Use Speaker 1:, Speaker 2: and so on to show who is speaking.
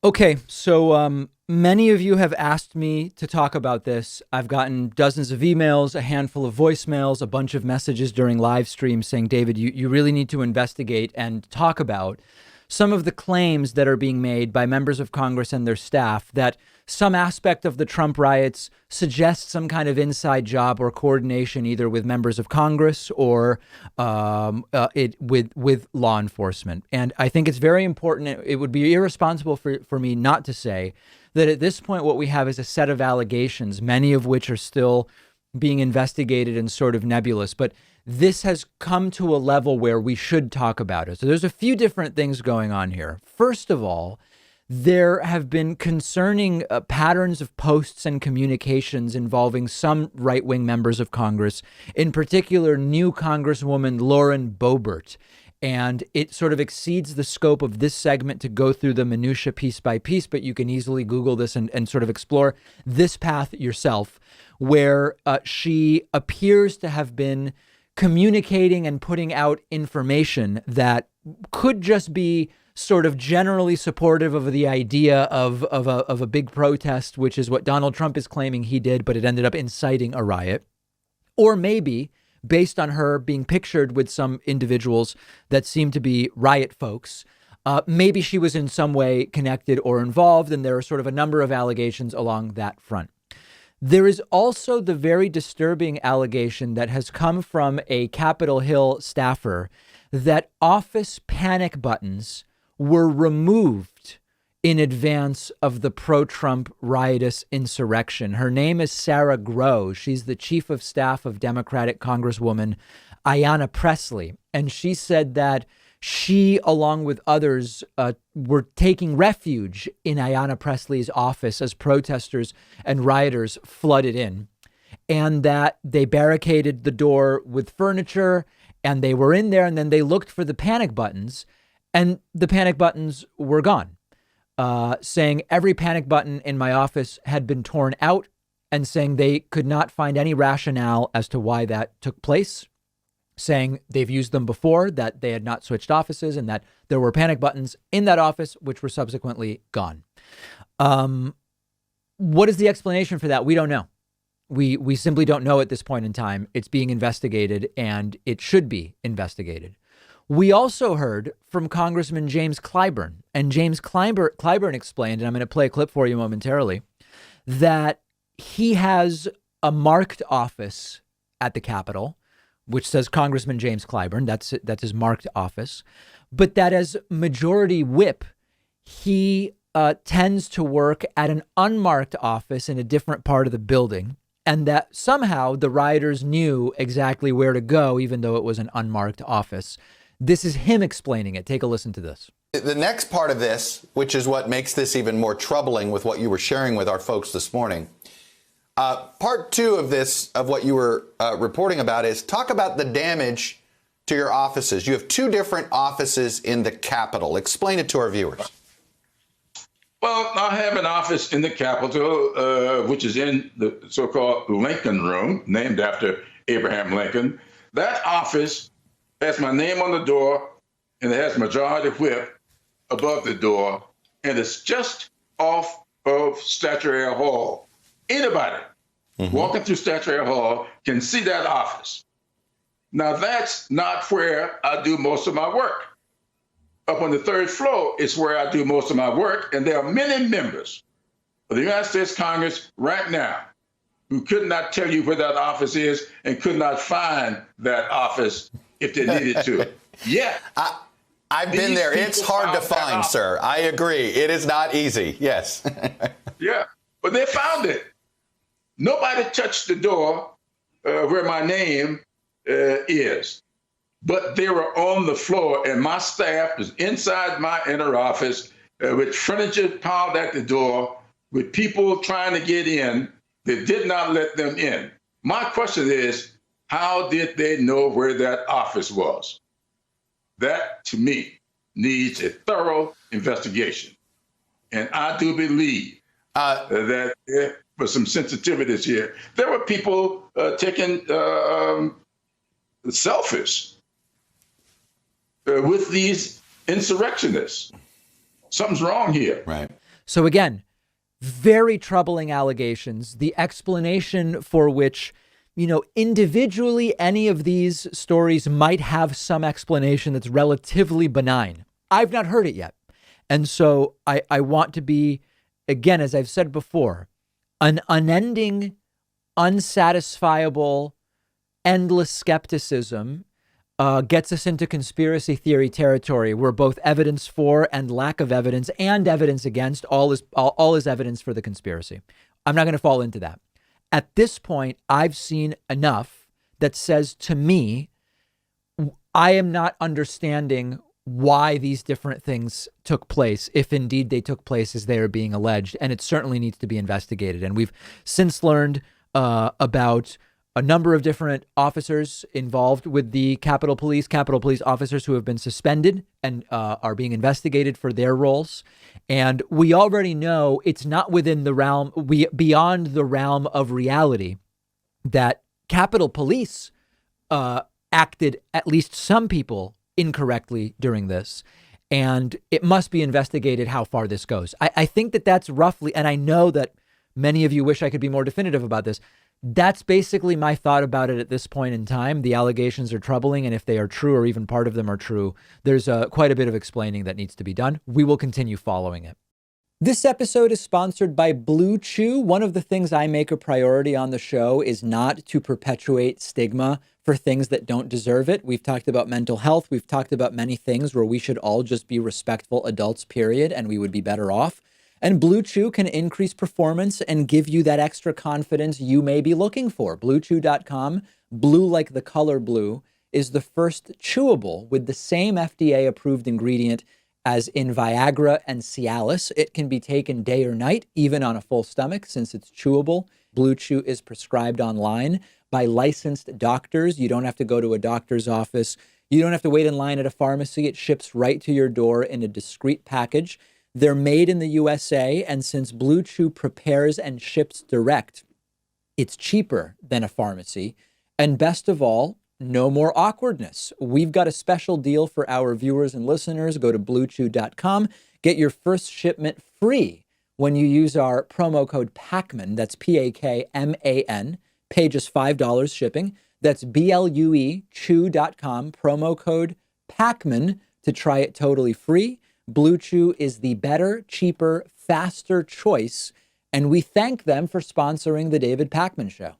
Speaker 1: Okay, so many of you have asked me to talk about this. I've gotten dozens of emails, a handful of voicemails, a bunch of messages during live streams saying, David, you really need to investigate and talk about some of the claims that are being made by members of Congress and their staff that some aspect of the Trump riots suggests some kind of inside job or coordination, either with members of Congress or with law enforcement. And I think it's very important. It would be irresponsible for me not to say that at this point, what we have is a set of allegations, many of which are still being investigated and sort of nebulous. But this has come to a level where we should talk about it. So there's a few different things going on here. First of all, there have been concerning patterns of posts and communications involving some right-wing members of Congress, in particular, new Congresswoman Lauren Boebert. And it sort of exceeds the scope of this segment to go through the minutia piece by piece, but you can easily Google this and sort of explore this path yourself, where she appears to have been communicating and putting out information that could just be sort of generally supportive of the idea of a big protest, which is what Donald Trump is claiming he did, but it ended up inciting a riot. Or maybe based on her being pictured with some individuals that seem to be riot folks, maybe she was in some way connected or involved. And there are sort of a number of allegations along that front. There is also the very disturbing allegation that has come from a Capitol Hill staffer that office panic buttons were removed in advance of the pro-Trump riotous insurrection. Her name is Sarah Grow. She's the chief of staff of Democratic Congresswoman Ayanna Pressley. And she said that she, along with others, were taking refuge in Ayanna Pressley's office as protesters and rioters flooded in, and that they barricaded the door with furniture, and they were in there, and then they looked for the panic buttons, and the panic buttons were gone, saying every panic button in my office had been torn out, and saying they could not find any rationale as to why that took place, saying they've used them before, that they had not switched offices, and that there were panic buttons in that office, which were subsequently gone. What is the explanation for that? We don't know. We simply don't know at this point in time. It's being investigated, and it should be investigated. We also heard from Congressman James Clyburn, and James Clyburn explained, and I'm going to play a clip for you momentarily, that he has a marked office at the Capitol, which says Congressman James Clyburn. That's his marked office. But that as majority whip, he tends to work at an unmarked office in a different part of the building, and that somehow the rioters knew exactly where to go, even though it was an unmarked office. This is him explaining it. Take a listen to this.
Speaker 2: The next part of this, which is what makes this even more troubling with what you were sharing with our folks this morning. Part two of this, of what you were reporting about, is talk about the damage to your offices. You have two different offices in the Capitol. Explain it to our viewers.
Speaker 3: Well, I have an office in the Capitol, which is in the so-called Lincoln Room, named after Abraham Lincoln. That office has my name on the door, and it has Majority Whip above the door, and it's just off of Statuary Hall. Anybody walking through Statuary Hall can see that office. Now, that's not where I do most of my work. Up on the third floor is where I do most of my work, and there are many members of the United States Congress right now who could not tell you where that office is and could not find that office if they needed to. Yeah.
Speaker 2: I've been there. It's hard to find, sir. I agree. It is not easy. Yes.
Speaker 3: Yeah, but they found it. Nobody touched the door where my name is, but they were on the floor, and my staff was inside my inner office with furniture piled at the door, with people trying to get in. They did not let them in. My question is, how did they know where that office was? That, to me, needs a thorough investigation. And I do believe that there were some sensitivities here. There were people taking selfies with these insurrectionists. Something's wrong here.
Speaker 2: Right.
Speaker 1: So again, very troubling allegations, the explanation for which, individually, any of these stories might have some explanation that's relatively benign. I've not heard it yet. And so I want to be, again, as I've said before, an unending, unsatisfiable, endless skepticism gets us into conspiracy theory territory where both evidence for and lack of evidence and evidence against all is evidence for the conspiracy. I'm not going to fall into that. At this point, I've seen enough that says to me, I am not understanding why these different things took place, if indeed they took place as they are being alleged. And it certainly needs to be investigated. And we've since learned about a number of different officers involved with the Capitol Police officers who have been suspended and are being investigated for their roles. And we already know it's not within the realm, beyond the realm of reality, that Capitol Police acted, at least some people, incorrectly during this. And it must be investigated how far this goes. I think that that's roughly, and I know that many of you wish I could be more definitive about this. That's basically my thought about it at this point in time. The allegations are troubling, and if they are true or even part of them are true, there's quite a bit of explaining that needs to be done. We will continue following it. This episode is sponsored by Blue Chew. One of the things I make a priority on the show is not to perpetuate stigma for things that don't deserve it. We've talked about mental health. We've talked about many things where we should all just be respectful adults, period, and we would be better off. And Blue Chew can increase performance and give you that extra confidence you may be looking for. BlueChew.com, blue like the color blue, is the first chewable with the same FDA-approved ingredient as in Viagra and Cialis. It can be taken day or night, even on a full stomach, since it's chewable. Blue Chew is prescribed online by licensed doctors. You don't have to go to a doctor's office. You don't have to wait in line at a pharmacy. It ships right to your door in a discreet package. They're made in the USA, and since Blue Chew prepares and ships direct, it's cheaper than a pharmacy. And best of all, no more awkwardness. We've got a special deal for our viewers and listeners. Go to BlueChew.com. Get your first shipment free when you use our promo code Pakman. That's Pakman. Pay just $5 shipping. That's BLUE Chew.com. Promo code Pakman to try it totally free. Blue Chew is the better, cheaper, faster choice, and we thank them for sponsoring the David Pakman Show.